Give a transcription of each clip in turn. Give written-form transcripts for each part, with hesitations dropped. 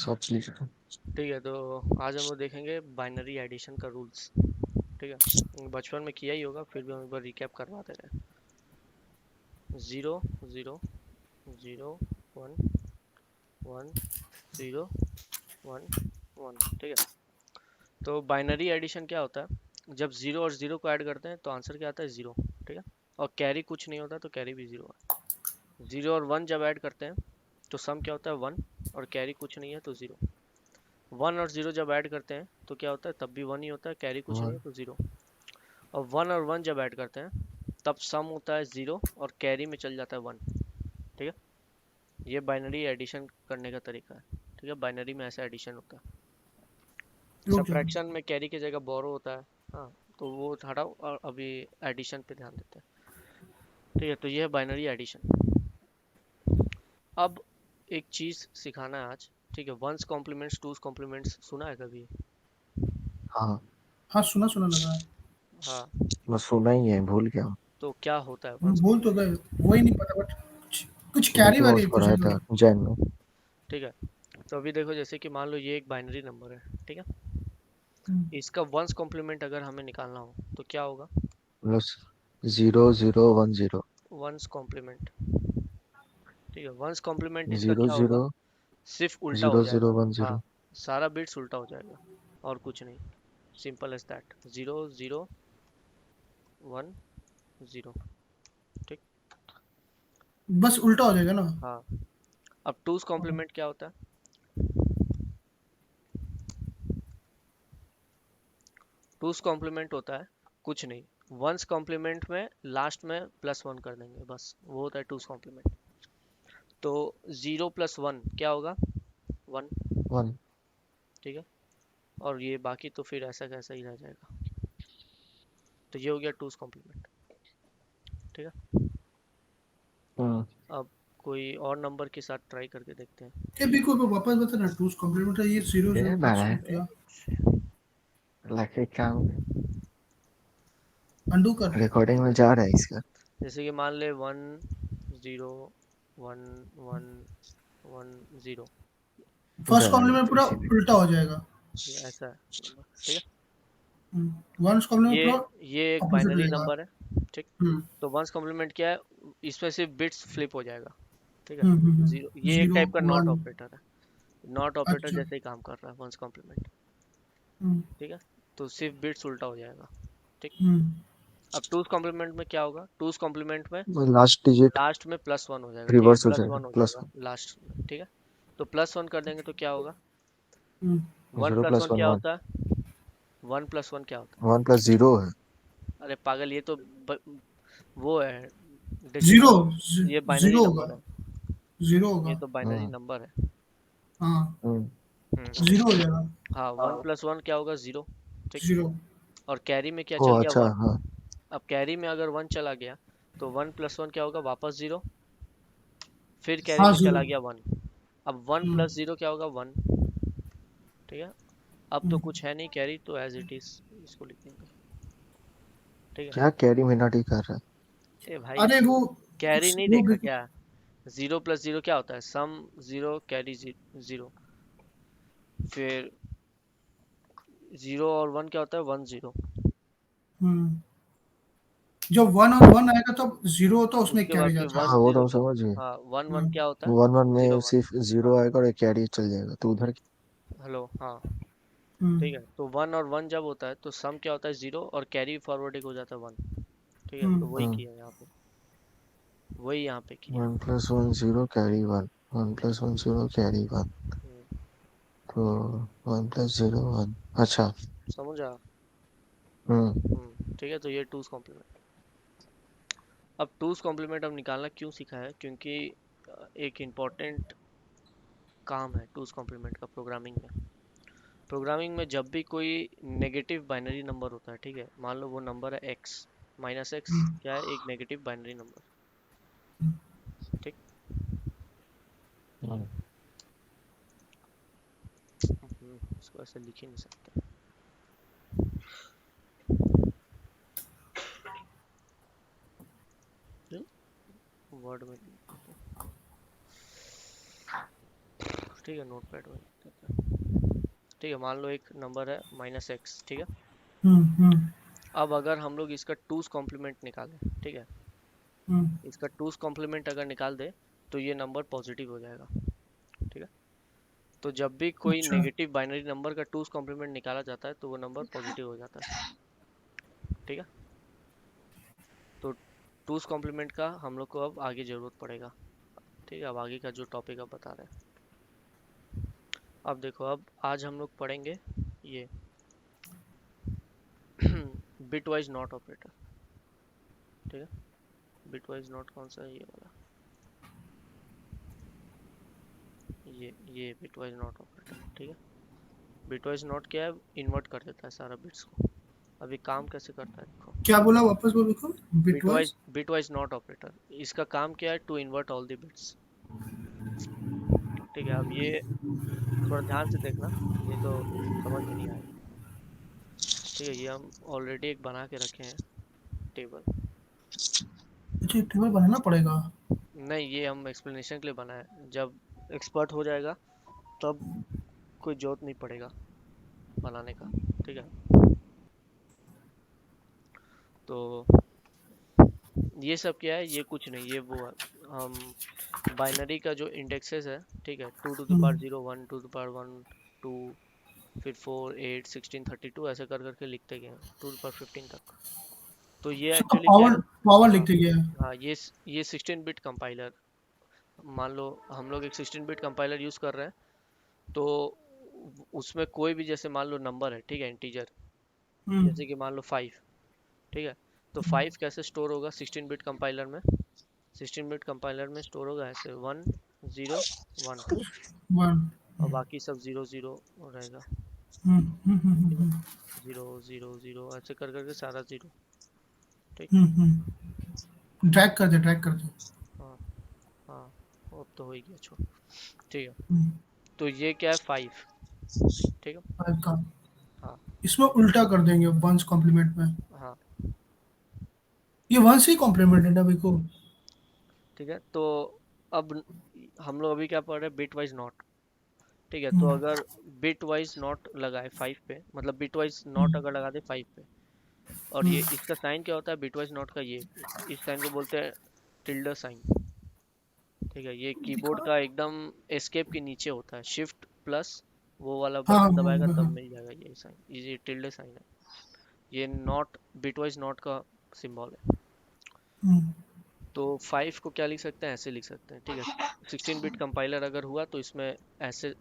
सोच लीजिए। ठीक है, तो आज हम लोग देखेंगे बाइनरी एडिशन का रूल्स। ठीक है, बचपन में किया ही होगा, फिर भी हम एक बार रिकैप करवाते रहे। 0 0 0 1 1 0 1 1। ठीक है, तो बाइनरी एडिशन क्या होता है? जब जीरो और जीरो को ऐड करते हैं तो आंसर क्या आता है? जीरो। ठीक है, और कैरी कुछ नहीं होता तो कैरी भी जीरो है। जीरो और वन जब ऐड करते हैं तो सम क्या होता है? वन। और कैरी कुछ नहीं है तो जीरो। वन और जीरो जब ऐड करते हैं तो क्या होता है? तब भी वन ही होता है, कैरी कुछ नहीं है वन। तो जीरो। और वन और वन जब ऐड करते हैं तब सम होता है जीरो और कैरी में चल जाता है वन। ठीक है, ये बाइनरी एडिशन करने का तरीका है। ठीक है, बाइनरी में ऐसा एडिशन होता है। रुक जाओ। सब्ट्रैक्शन में कैरी की जगह बोरो होता है। हाँ, तो वो हटाओ और अभी एडिशन पे ध्यान देते हैं। ठीक है, तो ये है बाइनरी एडिशन। अब एक चीज सिखाना है आज। ठीक है, वंस कॉम्प्लीमेंट्स टूस कॉम्प्लीमेंट्स सुना है कभी? हाँ, हाँ, सुना सुना लगा है। हाँ, मैं सुना ही है, भूल गया। तो क्या होता है वंस भूल तो गए, कॉम्प्लीमेंट? वही नहीं पता, बट कुछ कुछ कैरी मिकी वारी माउस कुछ है पढ़ाया था तो। जैन में। ठीक है, तो अभी देखो, जैसे कि मान लो ये एक बाइनरी नंबर है। ठीक है, हम्म, इसका वंस कॉम्प्लीमेंट अगर हमें निकालना हो तो क्या होगा? प्लस 0010। One's complement. ठीक है, वंस कॉम्प्लीमेंट इसका जीरो क्या होगा? जीरो सिर्फ उल्टा हो जीरो जीरो जाएगा। वन हाँ, जीरो सारा बिट्स उल्टा हो जाएगा और कुछ नहीं। Simple as that. 0 0 1 0। ठीक। बस उल्टा हो जाएगा ना। हाँ, अब टूस हाँ, कॉम्प्लीमेंट क्या होता है? टूस कॉम्प्लीमेंट होता है कुछ नहीं, वंस कॉम्प्लीमेंट में लास्ट में प्लस वन कर देंगे, बस वो होता है टूस कॉम्प्लीमेंट। तो 0 + 1 क्या होगा? 1। वन। ठीक है, और ये बाकी तो फिर ऐसा कैसा ही रह जाएगा। तो ये हो गया टूस कॉम्प्लीमेंट। ठीक है, अब कोई और नंबर के साथ ट्राई करके देखते हैं। ये भी कोई वापस बता ना, टूस कॉम्प्लीमेंट है ये, जीरो जीरो ये प्लस बड़ा वन है, किया। लाइक काम अंडू कर। रिकॉर्डिंग में जा रहा है इसका। जैसे कि मान ले 1 0 1 1 1 0। फर्स्ट उधर है कॉम्प्लीमेंट पूरा इसी पे। उल्टा हो जाएगा। ये ऐसा है नंबर। ठीक है, वंस कॉम्प्लीमेंट ये पूरा ये एक ऑपोजिट हो बाइनरी जाएगा। नंबर है। ठीक, हम्म तो वंस कॉम्प्लीमेंट क्या है? इसमें सिर्फ बिट्स फ्लिप हो जाएगा। ठीक है, जीरो, ये एक जीरो टाइप का नॉट वन। ऑपरेटर है। नॉट ऑपरेटर अच्छा। जैसे ही काम कर रहा है वंस कॉम्प्लीमेंट। हम्म ठीक है, तो सिर्फ बिट्स उल्टा हो जाएगा। ठीक, हम्म अब टूस कॉम्प्लीमेंट में क्या होगा? टूस कॉम्प्लीमेंट में लास्ट डिजिट लास्ट में प्लस वन हो जाएगा। ठीक है, रिवर्स हो प्लस जाएगा, वन हो प्लस जाएगा लास्ट में। ठीक है, तो प्लस वन कर देंगे तो क्या होगा? हम्म। One zero plus plus one one क्या वन। होता है? 1 + 1 क्या होता वन प्लस जीरो है। है? अरे पागल, ये तो वो है, जीरो। डेसिमल। ये बाइनरी जीरो होगा। नंबर है। जीरो ये होगा। तो बाइनरी हम्म नंबर है। हाँ, हम्म, जीरो हो जाएगा। हाँ, 1 + 1 क्या होगा? जीरो। ठीक, जीरो। और कैरी में क्या ओ चल गया? अच्छा, वन। हाँ। अब कैरी में अगर वन चला गया तो 1 + 1 क्या होगा? वापस जीरो। फिर कैरी हाँ, में जीरो। चला गया वन। अब वन हम्म प्लस जीरो क्या होगा? वन। ठीक है, अब तो हम्म। कुछ है नहीं, कैरी तो एज इट इज इसको लिख देंगे। ठीक है, क्या कैरी मिनट ही कर रहा ए भाई, अरे वो कैरी नहीं वो देखा भी क्या? 0 + 0 क्या होता है? Sum zero, carry zero. फिर जीरो और वन क्या होता है? 1 0। हम्म जब वन और वन आएगा तब जीरो होता है, उसमें उसके बाद कैरी फिर जाता है। है। हाँ, वन वो तो जीरो हम समझ गए। हाँ, वन वन हम्म क्या होता है? वन वन जीरो में वन। सिर्फ जीरो हाँ, आएगा और एक कैरी चल जाएगा, तो उधर हेलो, हाँ। हम्म ठीक है, तो वन और वन जब होता है तो सम क्या होता है? जीरो, और कैरी फॉरवर्डिंग हो जाता है वन। ठीक है, तो वही हम्म किया यहाँ पे, वही यहाँ पे किया। 1 + 1 0 कैरी वन। 1 + 1 0 carry one. हम्म, तो 1 + 0 1। अच्छा। समझा? हम्म। ठीक है, तो ये टूस कॉम्प्लीमेंट। अब टूस कॉम्प्लीमेंट अब निकालना क्यों सीखा है? क्योंकि एक इम्पॉर्टेंट काम है टूस कॉम्प्लीमेंट का प्रोग्रामिंग में। प्रोग्रामिंग में जब भी कोई नेगेटिव बाइनरी नंबर होता है, ठीक है, मान लो वो नंबर है एक्स, -x क्या है? एक नेगेटिव बाइनरी नंबर। ठीक, हम्म। इसको ऐसे लिख ही नहीं सकते। वर्ड में लिख देते हैं। ठीक है, नोटपैड में देते हैं। ठीक है, मान लो एक नंबर है -x, ठीक है। हम्म अब अगर हम लोग इसका टूस कॉम्प्लीमेंट निकालें, ठीक है, हम्म इसका टूस कॉम्प्लीमेंट अगर निकाल दे तो ये नंबर पॉजिटिव हो जाएगा, ठीक है। तो जब भी कोई अच्छा नेगेटिव बाइनरी नंबर का टूस कॉम्प्लीमेंट निकाला जाता है तो वो नंबर पॉजिटिव हो जाता है, ठीक है। तो टूस कॉम्प्लीमेंट का हम लोग को अब आगे ज़रूरत पड़ेगा, ठीक है। अब आगे का जो टॉपिक आप बता रहे हैं, अब देखो, अब आज हम लोग पढ़ेंगे ये बिट वाइज नॉट ऑपरेटर, ठीक है। बिट वाइज नॉट कौन सा है? ये वाला, ये बिट वाइज नॉट ऑपरेटर, ठीक है। बिट वाइज नॉट क्या है? इन्वर्ट कर देता है सारा बिट्स को। अब ये काम कैसे करता है देखो। क्या बोला, वापस बोलो तो, bitwise. Bitwise not operator, इसका काम क्या है? To invert all the bits, ठीक है। अब ये थोड़ा ध्यान से देखना, नहीं तो समझ में नहीं आएगा, ठीक है। ये हम ऑलरेडी एक बना के रखे हैं टेबल। अच्छा, एक टेबल बनाना पड़ेगा। नहीं, ये हम एक्सप्लेनेशन के लिए बनाए, जब एक्सपर्ट हो जाएगा तब कोई जरूरत नहीं पड़ेगा बनाने का, ठीक है। तो ये सब क्या है? ये कुछ नहीं, ये वो है, हम बाइनरी का जो इंडेक्सेस है, ठीक है, 2 to the power hmm 0, 1 to the power 1, 2, फिर 4, 8, 16, 32 ऐसे कर करके लिखते गए हैं 2 टू पावर 15 तक। तो ये सबका एक्चुअली क्या है? पावर पावर हाँ, लिखते गया है। हाँ, ये 16 बिट कंपाइलर, मान लो हम लोग एक 16 बिट कंपाइलर यूज़ कर रहे हैं, तो उसमें कोई भी, जैसे मान लो नंबर है, ठीक है, इंटीजर, हम्म जैसे कि मान लो 5, ठीक है। तो 5 कैसे स्टोर होगा 16 बिट कंपाइलर में? 16 बिट कंपाइलर में स्टोर होगा ऐसे 1 0 1, वन। और बाकी सब 0 0 रहेगा, ठीक है। हम्म 0 0 0 ऐसे कर करके सारा 0, ठीक। ड्रैग कर दे। हाँ, हाँ, अब तो हो ही गया, छोड़, ठीक है। हम्म, तो ये क्या है? 5, ठीक है। फाइव का हाँ, इसमें उल्टा कर देंगे वंस कॉम्प्लीमेंट में। हाँ, ये वंस ही कॉम्प्लीमेंट है ना अभी को। ठीक है। तो अब हम लोग अभी क्या पढ़ रहे हैं? बिट वाइज नॉट, ठीक है। तो हम्म अगर बिट वाइज नॉट लगाए 5 पे, मतलब बिट वाइज नॉट हम्म अगर लगा दे 5 पे, और हम्म, ये इसका साइन क्या होता है बिट वाइज नॉट का? ये इस साइन को बोलते हैं टिल्डर साइन, ठीक है। ये कीबोर्ड दिखा। का एकदम एस्केप के नीचे होता है, शिफ्ट प्लस वो वाला हाँ बटन दबाएगा हाँ तब हाँ। मिल जाएगा ये साइन, ये टिल्डर साइन है। ये नॉट, बिट वाइज नॉट का सिंबल है। हम्म, तो 5 को क्या लिख सकते हैं? ऐसे लिख सकते हैं, ठीक है। 16 बिट कंपाइलर अगर हुआ तो इसमें ऐसे,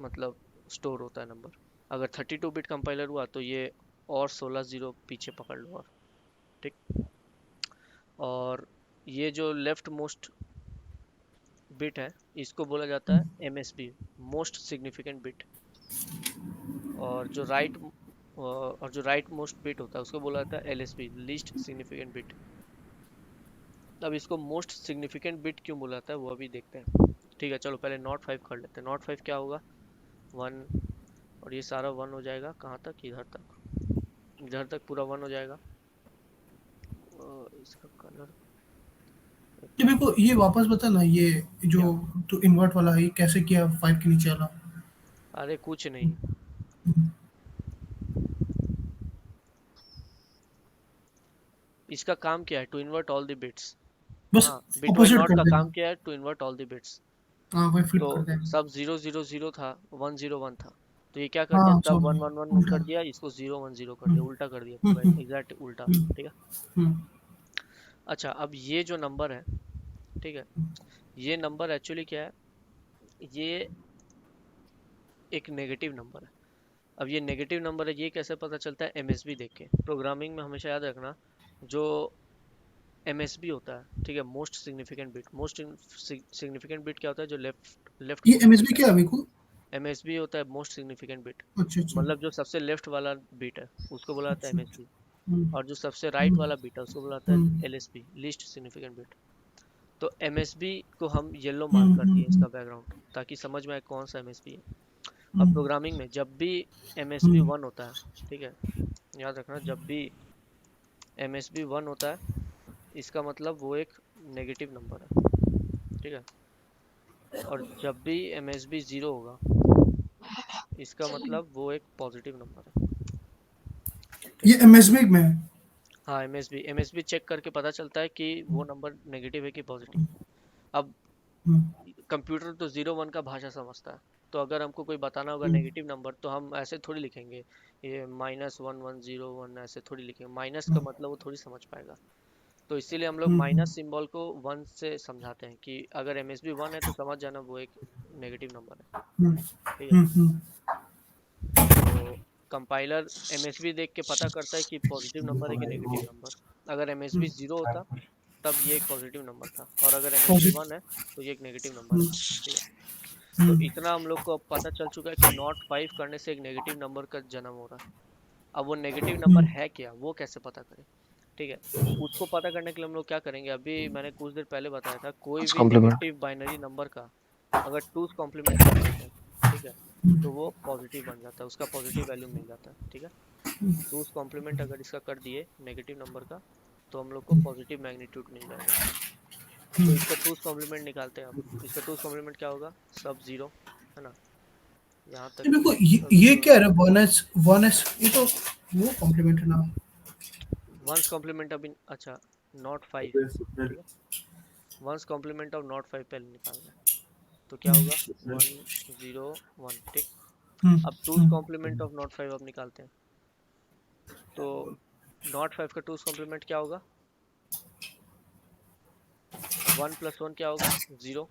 मतलब स्टोर होता है नंबर। अगर 32 बिट कंपाइलर हुआ तो ये और 16 जीरो पीछे पकड़ लो, और ठीक। और ये जो लेफ्ट मोस्ट बिट है, इसको बोला जाता है एमएसबी, मोस्ट सिग्निफिकेंट बिट। और जो राइट मोस्ट बिट होता है उसको बोला जाता है एलएसबी, लीस्ट सिग्निफिकेंट बिट। अब इसको मोस्ट सिग्निफिकेंट बिट क्यों बोला जाता है वो अभी देखते हैं, ठीक है। चलो पहले नॉट 5 कर लेते हैं। नॉट 5 क्या होगा? 1, और ये सारा 1 हो जाएगा कहाँ तक? इधर तक, इधर तक पूरा 1 हो जाएगा। इसका कलर, ये मेरे को ये वापस बता ना, ये क्या? जो तो इन्वर्ट वाला है, ये कैसे किया फाइव के नीचे वाला। अरे कुछ नहीं, इसका काम क्या है? To invert all the bits. बस हाँ, बिटवाइज ऑपोजिट नॉट कर का काम देना। क्या है? To invert all the bits. हाँ वही तो फ्लिप कर देना। सब 0 0 0 था, 1 0 1 था, तो ये क्या कर दिया? हाँ सब सॉरी, 1 1 1 उल्टा। कर दिया, इसको 0 1 0 कर दिया, हम्म उल्टा कर दिया, हम्म पूरा हम्म एग्जैक्ट उल्टा, हम्म ठीक है। हम्म अच्छा, अब ये जो नंबर है, ठीक है, ये नंबर एक्चुअली क्या है? ये एक नेगेटिव नंबर है। अब ये नेगेटिव नंबर है, ये कैसे पता चलता है? एमएसबी देख के। प्रोग्रामिंग में हमेशा याद रखना, जो एमएसबी होता है, ठीक है, most significant bit. Most significant bit क्या होता है? जो लेफ्ट लेफ्ट ये मोस्ट एमएसबी बिट है। क्या है अभी को। एमएसबी होता है मोस्ट सिग्निफिकेंट बिट, अच्छा अच्छा मतलब जो सबसे लेफ्ट वाला बिट है उसको बोला जाता है अच्छा अच्छा। एमएसबी। हम्म और जो सबसे राइट हम्म वाला बिट है उसको बोला जाता है हम्म एलएसबी, लीस्ट सिग्निफिकेंट बिट। तो एमएसबी को हम येलो मार्क हम्म कर हम्म दिए हम्म इसका बैकग्राउंड, ताकि समझ में आए कौन सा एमएसबी है। अब हम्म प्रोग्रामिंग में जब भी एमएसबी हम्म 1 होता है, ठीक है, याद रखना, जब भी एमएसबी 1 होता है, इसका मतलब वो एक नेगेटिव नंबर है, ठीक है। और जब भी MSB 0 होगा इसका मतलब वो एक पॉजिटिव नंबर है। ये एमएसबी में है। हाँ, MSB चेक करके पता चलता है कि वो नंबर नेगेटिव है कि पॉजिटिव। अब हम्म, कंप्यूटर तो 0 1 का भाषा समझता है, तो अगर हमको कोई बताना होगा हम्म, नेगेटिव नंबर तो हम ऐसे थोड़ी लिखेंगे, ये -1101 ऐसे थोड़ी लिखेंगे, माइनस का हम्म, मतलब वो थोड़ी समझ पाएगा। तो इसीलिए हम लोग हम्म, माइनस सिंबल को 1 से समझाते हैं कि अगर MSB 1 है तो समझ जाना वो एक नेगेटिव नंबर है। हम्म, ठीक है, हम्म, तो कंपाइलर MSB देख के पता करता है कि पॉजिटिव नंबर है कि नेगेटिव नंबर। अगर MSB 0 होता तब ये एक पॉजिटिव नंबर था, और अगर MSB पॉजिटिव। 1 है तो ये एक नेगेटिव नंबर है। ठीक है, तो हम्म, इतना हम लोग को अब पता चल चुका है कि नॉट 5 करने से एक नेगेटिव नंबर का जन्म हो रहा है। अब वो नेगेटिव नंबर हम्म, है क्या, वो कैसे पता करें? ठीक है, उसको पता करने के लिए हम लोग क्या करेंगे, अभी मैंने कुछ देर पहले बताया था, कोई भी कॉम्प्लीमेंट। नेगेटिव बाइनरी नंबर का अगर टूस कॉम्प्लीमेंट कर देते हैं, ठीक है, तो वो पॉजिटिव बन जाता है, उसका पॉजिटिव वैल्यू मिल जाता है। ठीक है, टूस कॉम्प्लीमेंट अगर इसका कर दिए नेगेटिव नंबर का तो हम लोग को पॉजिटिव मैग्नीट्यूड मिल जाएगा। तो इसका टूस कॉम्प्लीमेंट निकालते हैं। अब इसका टूस कॉम्प्लीमेंट क्या होगा, सब जीरो, है ना, यहाँ तक ये मेरे को सब ये जीरो है। क्या है, 1s ये तो वो कॉम्प्लीमेंट है ना। वंस कॉम्प्लीमेंट अभी, अच्छा, नॉट 5। ठीक है, वंस कॉम्प्लीमेंट ऑफ नॉट 5 पहले निकालना है, तो क्या होगा, 1 0 1। ठीक, हम्म, अब टूस हम्म, कॉम्प्लीमेंट ऑफ नॉट 5 अब निकालते हैं। तो नॉट 5 का टूस कॉम्प्लीमेंट क्या होगा, 1 + 1 क्या होगा, 0।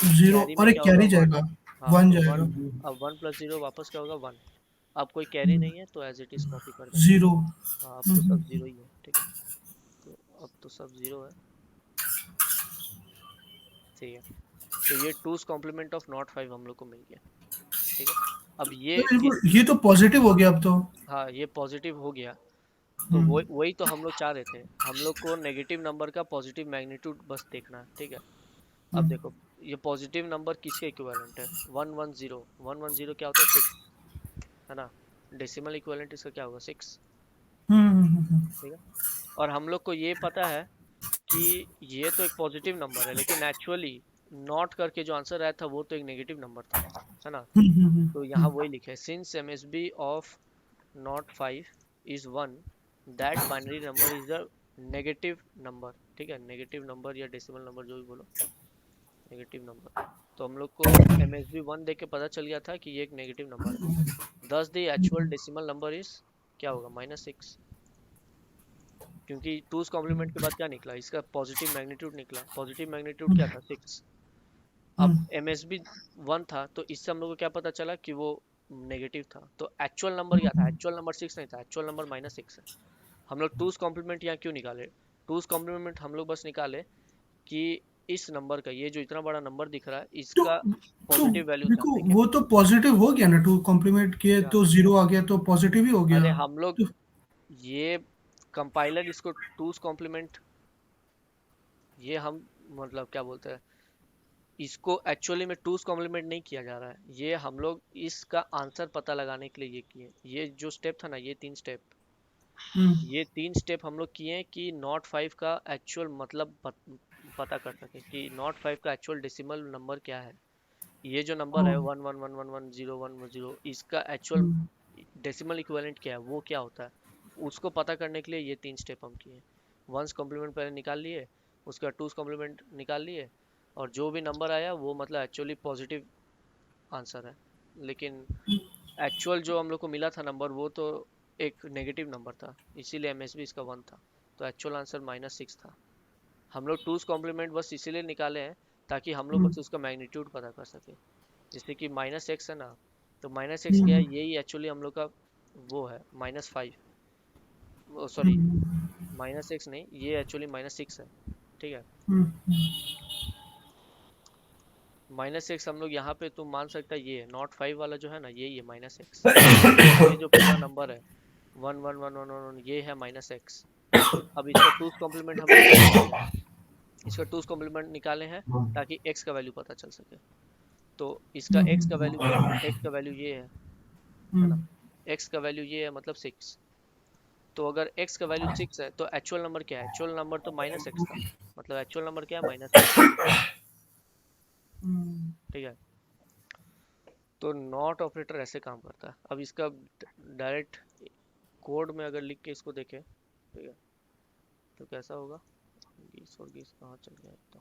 जीरो कैरी में और एक क्या होगा, कैरी 1। जाएगा, हाँ, वन तो जाएगा। 1। अब 1 + 0 वापस क्या होगा, 1। अब कोई कैरी नहीं है तो एज इट इज कॉपी कर देंगे। जीरो। हाँ, अब तो सब जीरो ही है। ठीक है, तो अब तो सब जीरो है। ठीक है, तो ये टूस कॉम्प्लीमेंट ऑफ नॉट 5 हम लोग को मिल गया। ठीक है, अब ये ये तो पॉजिटिव हो गया अब तो। हाँ, ये पॉजिटिव हो गया। तो हम्म, वही तो हम लोग चाह रहे थे, हम लोग को नेगेटिव नंबर का पॉजिटिव मैग्नीट्यूड बस देखना है। ठीक है, अब हम्म, देखो ये पॉजिटिव नंबर किसके इक्विवेलेंट है, 110। 110 क्या होता है, 6, है ना, डेसिमल इक्विवेलेंट इसका क्या होगा, 6। ठीक है, और हम लोग को ये पता है कि ये तो एक पॉजिटिव नंबर है, लेकिन एक्चुअली नॉट करके जो आंसर आया था वो तो एक नेगेटिव नंबर था, है ना। तो यहाँ वही लिखे, since MSB of not 5 is 1, that binary number is a negative number. ठीक है, नेगेटिव नंबर या डेसिमल नंबर जो भी बोलो, नेगेटिव नंबर। तो हम लोग को MSB 1 देख के पता चल गया था कि ये एक नेगेटिव नंबर है। दस the actual decimal number is क्या होगा, -6, क्योंकि टूस कॉम्प्लीमेंट के बाद क्या निकला, इसका पॉजिटिव मैग्नीट्यूड निकला। पॉजिटिव मैग्नीट्यूड क्या था, 6। अब MSB 1 था तो इससे हम लोग को क्या पता चला कि वो नेगेटिव था। तो एक्चुअल नंबर क्या था, एक्चुअल नंबर 6 नहीं था, एक्चुअल नंबर -6 है। हम लोग टूस कॉम्प्लीमेंट यहाँ क्यों निकाले, टूस कॉम्प्लीमेंट हम लोग बस निकाले कि इस नंबर का, ये जो इतना बड़ा नंबर दिख रहा है तो इसका तो पॉजिटिव वैल्यू देखो जानते क्या। वो तो पॉजिटिव हो गया ना, टू कॉम्प्लीमेंट किए क्या, तो जीरो आ गया तो पॉजिटिव ही हो गया। अरे हम लोग तो ये कंपाइलर इसको टूस कॉम्प्लीमेंट, ये हम मतलब क्या बोलते हैं, इसको एक्चुअली में टूस कॉम्प्लीमेंट नहीं किया जा रहा है, ये हम लोग इसका आंसर पता लगाने के लिए ये किए। ये जो स्टेप था ना, ये 3 स्टेप, हम्म, ये 3 स्टेप हम लोग किए कि नॉट 5 का एक्चुअल मतलब पता कर सके कि नॉट 5 का एक्चुअल डेसिमल नंबर क्या है। ये जो नंबर है हाँ, 111110 इसका एक्चुअल हम्म, डेसिमल इक्विवेलेंट क्या है, वो क्या होता है, उसको पता करने के लिए ये 3 स्टेप हम किए। वंस कॉम्प्लीमेंट पहले निकाल लिए, उसका टूस कॉम्प्लीमेंट निकाल लिए, और जो भी नंबर आया वो मतलब एक्चुअली पॉजिटिव आंसर है। लेकिन एक्चुअल जो हम लोग को मिला था नंबर वो तो एक नेगेटिव नंबर था, इसीलिए MSB इसका 1 था। तो एक्चुअल आंसर -6 था। हम लोग टूस कॉम्प्लीमेंट बस इसीलिए निकाले हैं ताकि हम लोग हम्म, बस उसका मैग्नीट्यूड पता कर सके। जैसे कि -x है ना, तो -x क्या है, हम्म, यही एक्चुअली हम लोग का वो है, -5, सॉरी, हम्म, -x नहीं, ये एक्चुअली -6 है। ठीक है, हम्म, -6 हम लोग यहाँ पे तुम मान सकता है, ये नॉट 5 वाला जो है ना यही है -x। ये जो पूरा नंबर है 11111 ये है -x। अब इसका टूस कॉम्प्लीमेंट हम लोग क्यों निकाले, इसका टूस कॉम्प्लीमेंट निकाले हैं ताकि x का वैल्यू पता चल सके। तो इसका x का वैल्यू क्या है, x का वैल्यू ये है ना, हम्म, x का वैल्यू ये है मतलब 6। तो अगर x का वैल्यू 6 है तो एक्चुअल नंबर क्या है, एक्चुअल नंबर तो -x था, मतलब एक्चुअल नंबर क्या है, -x। ठीक है। तो नॉट ऑपरेटर ऐसे काम करता है। अब इसका डायरेक्ट कोड में अगर लिख के इसको देखें, ठीक है, तो कैसा होगा। गीस और गीस कहाँ चल गया एक तो।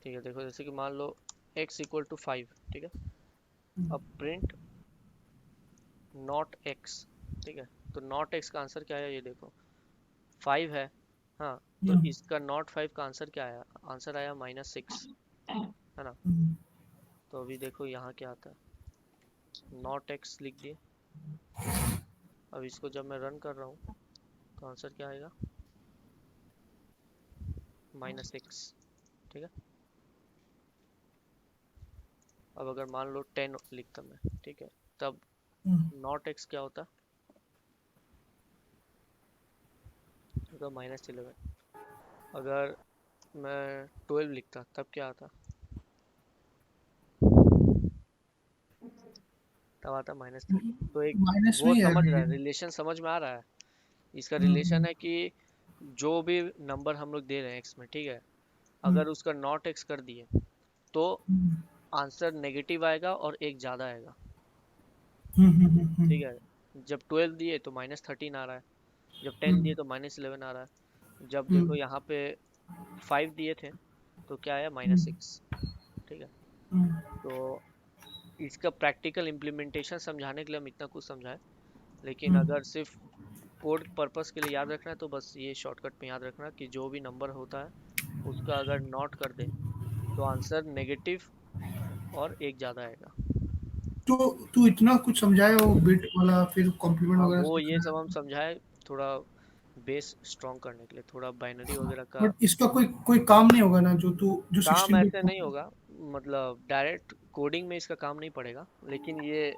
ठीक है, देखो जैसे कि मान लो x इक्वल टू 5, ठीक है। अब प्रिंट नॉट x, ठीक है। तो नॉट x का आंसर क्या है ये देखो, 5 है। हाँ, तो इसका नॉट 5 का आंसर क्या आया, आंसर आया -6, है ना। तो अभी देखो यहाँ क्या आता है, नॉट x लिख दिए। अब इसको जब मैं रन कर रहा हूँ तो आंसर क्या आएगा, -6, ठीक है। अब अगर मान लो 10 लिखता मैं, ठीक है, तब नॉट x क्या होता, होगा -11। अगर मैं 12 लिखता तब क्या आता, तब आता -13। तो एक माइनस वो नहीं है समझ रहा है, लेकिन। रिलेशन समझ में आ रहा है। इसका रिलेशन हम्म, है कि जो भी नंबर हम लोग दे रहे हैं x में, ठीक है, हम्म, अगर उसका नॉट x कर दिए तो हम्म, आंसर नेगेटिव आएगा और एक ज़्यादा आएगा, हम्म, हम्म, ठीक है। जब 12 दिए तो -13 आ रहा है, जब 10 दिए तो -11 आ रहा है, जब देखो हम्म, यहाँ पे 5 दिए थे तो क्या आया, हम्म, -6, ठीक है। हम्म, तो इसका प्रैक्टिकल इम्प्लीमेंटेशन समझाने के लिए हम इतना कुछ समझाए, लेकिन हम्म, अगर सिर्फ कोड पर्पस के लिए याद रखना है तो बस ये शॉर्टकट में याद रखना कि जो भी नंबर होता है उसका अगर नॉट कर दे तो आंसर नेगेटिव और एक ज़्यादा आएगा। तो तू इतना कुछ समझाया वो बिट वाला, फिर कॉम्प्लीमेंट हाँ, वगैरह वो ये सब हम सिखाया। समझाए थोड़ा बेस स्ट्रॉन्ग करने के लिए, थोड़ा बाइनरी वगैरह का। बट इसका कोई कोई काम नहीं होगा ना, जो तू जो काम 16 ऐसे बिट। नहीं होगा, मतलब डायरेक्ट कोडिंग में इसका काम नहीं पड़ेगा, लेकिन ये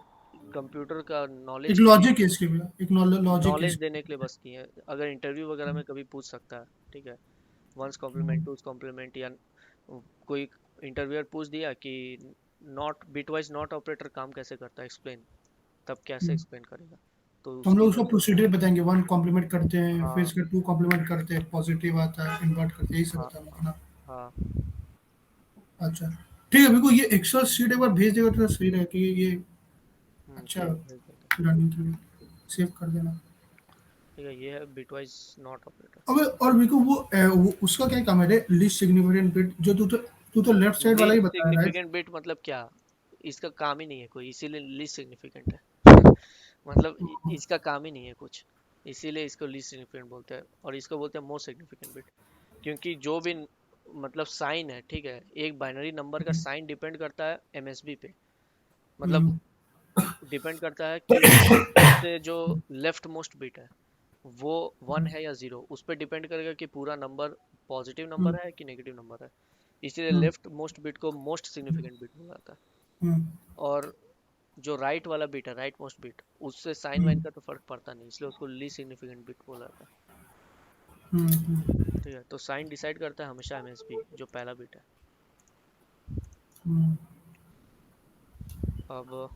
कंप्यूटर का एक नॉलेज के लिए, लॉजिक है इसके भी, एक लॉजिक है नॉलेज इसके। देने के लिए बस किए हैं। अगर इंटरव्यू वगैरह में कभी पूछ सकता है, ठीक है, वंस कॉम्प्लीमेंट टूज कॉम्प्लीमेंट, या कोई इंटरव्यूअर पूछ दिया कि नॉट बिटवाइज नॉट ऑपरेटर काम कैसे करता है एक्सप्लेन, तब कैसे एक्सप्लेन करेगा, तो तो हम उसकी लोग वजह उसका से। प्रोसीजर बताएंगे, वन कॉम्प्लीमेंट करते हैं, फिर हाँ इसका टू कॉम्प्लीमेंट करते हैं, पॉजिटिव आता है, इन्वर्ट करते हैं, यही सब हाँ बताना है ना। हाँ। अच्छा, ठीक है। मेरे को ये एक्सेल शीट एक बार भेज देगा तो सही रहेगा कि ये। अच्छा, ठीक है, भेज देंगे। रनिंग के लिए सेव कर देना। ठीक है, ये है बिटवाइज नॉट ऑपरेटर। अबे और मेरे को वो उसका क्या काम है रे, लीस्ट सिग्निफिकेंट बिट, जो तू तो लेफ्ट साइड वाला ही लीस्ट बताया, राइट। सिग्निफिकेंट बिट मतलब क्या, इसका काम ही नहीं है कोई, इसीलिए लीस्ट सिग्निफिकेंट है। मतलब इसका काम ही नहीं है कुछ, इसीलिए इसको लीस्ट सिग्निफिकेंट बोलते हैं, और इसको बोलते हैं मोस्ट सिग्निफिकेंट बिट। क्योंकि जो भी मतलब साइन है, ठीक है, एक बाइनरी नंबर का साइन डिपेंड करता है एमएसबी पे, मतलब हम्म, डिपेंड करता है कि उससे जो लेफ्ट मोस्ट बिट है वो 1 है या 0, उस पर डिपेंड करेगा कि पूरा नंबर पॉजिटिव हम्म, नंबर है कि नेगेटिव नंबर है। इसीलिए हम्म, लेफ्ट मोस्ट बिट को मोस्ट सिग्निफिकेंट बिट बोला जाता है। हम्म, और जो राइट वाला बिट है, राइट मोस्ट बिट, उससे साइन वाइन हम्म, का तो फर्क पड़ता नहीं, इसलिए उसको लीस्ट सिग्निफिकेंट बिट बोला जाता है। हम्म, ठीक है, तो साइन डिसाइड करता है हमेशा एमएसबी, जो पहला बिट है। हम्म। अब